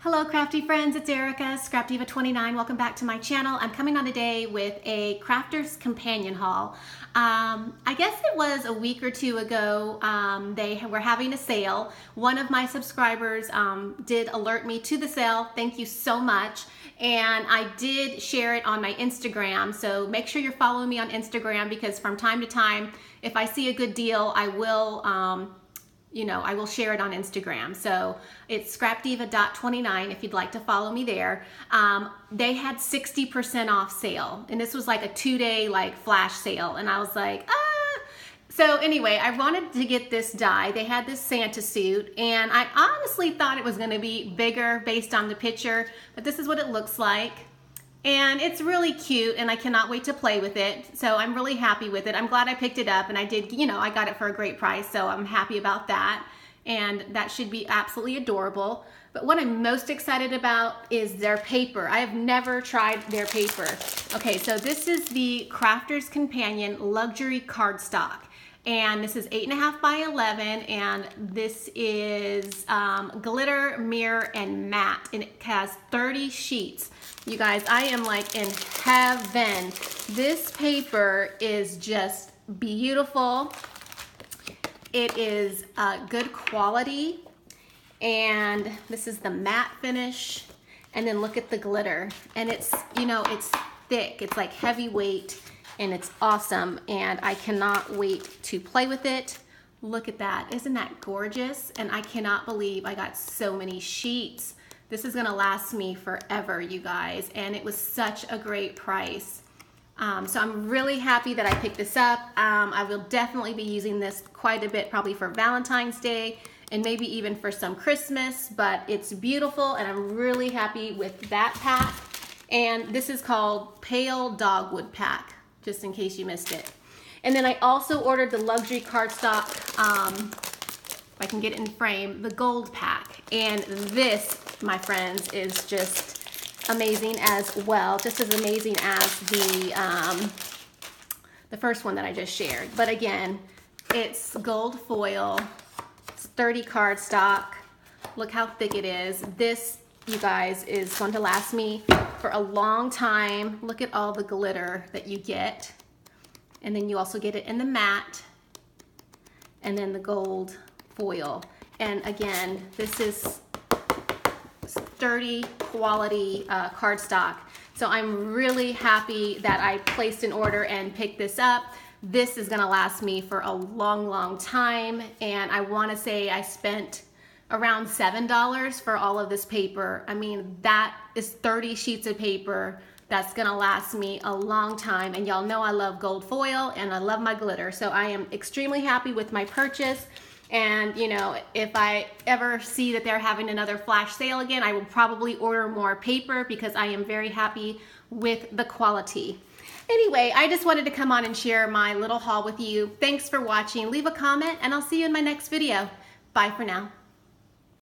Hello crafty friends, it's Erica, Scrapdiva29. Welcome back to my channel. I'm coming on today with a crafter's companion haul. I guess it was a week or two ago, they were having a sale. One of my subscribers did alert me to the sale. Thank you so much. And I did share it on my Instagram, so make sure you're following me on Instagram because from time to time, if I see a good deal, I will I will share it on Instagram. So it's Scrapdivatwentynine if you'd like to follow me there. They had 60% off sale, and this was like a 2-day flash sale, and I was like, ah. So anyway, I wanted to get this die. They had this Santa suit, and I honestly thought it was gonna be bigger based on the picture, but this is what it looks like. And it's really cute, and I cannot wait to play with it. So I'm really happy with it. I'm glad I picked it up, and I did, I got it for a great price, so I'm happy about that. And that should be absolutely adorable. But what I'm most excited about is their paper. I have never tried their paper. Okay, so this is the Crafter's Companion Luxury Cardstock. And this is 8.5 by 11, and this is glitter, mirror, and matte, and it has 30 sheets. You guys, I am like in heaven. This paper is just beautiful. It is good quality, and this is the matte finish, and then look at the glitter, and it's, it's thick, it's like heavyweight, and it's awesome, and I cannot wait to play with it. Look at that, isn't that gorgeous? And I cannot believe I got so many sheets. This is gonna last me forever, you guys, and it was such a great price. So I'm really happy that I picked this up. I will definitely be using this quite a bit, probably for Valentine's Day, and maybe even for some Christmas, but it's beautiful, and I'm really happy with that pack. And this is called Pale Dogwood Pack, just in case you missed it. And then I also ordered the luxury cardstock, if I can get it in frame, the gold pack. And this, my friends, is just amazing as well. Just as amazing as the first one that I just shared. But again, it's gold foil, it's 30 cardstock. Look how thick it is. This, you guys, is going to last me for a long time. Look at all the glitter that you get. And then you also get it in the matte, and then the gold foil. And again, this is sturdy quality cardstock. So I'm really happy that I placed an order and picked this up. This is gonna last me for a long, long time. And I wanna say I spent around $7 for all of this paper. I mean, that is 30 sheets of paper that's gonna last me a long time. And y'all know I love gold foil and I love my glitter. So I am extremely happy with my purchase. And if I ever see that they're having another flash sale again, I will probably order more paper because I am very happy with the quality. Anyway, I just wanted to come on and share my little haul with you. Thanks for watching. Leave a comment and I'll see you in my next video. Bye for now.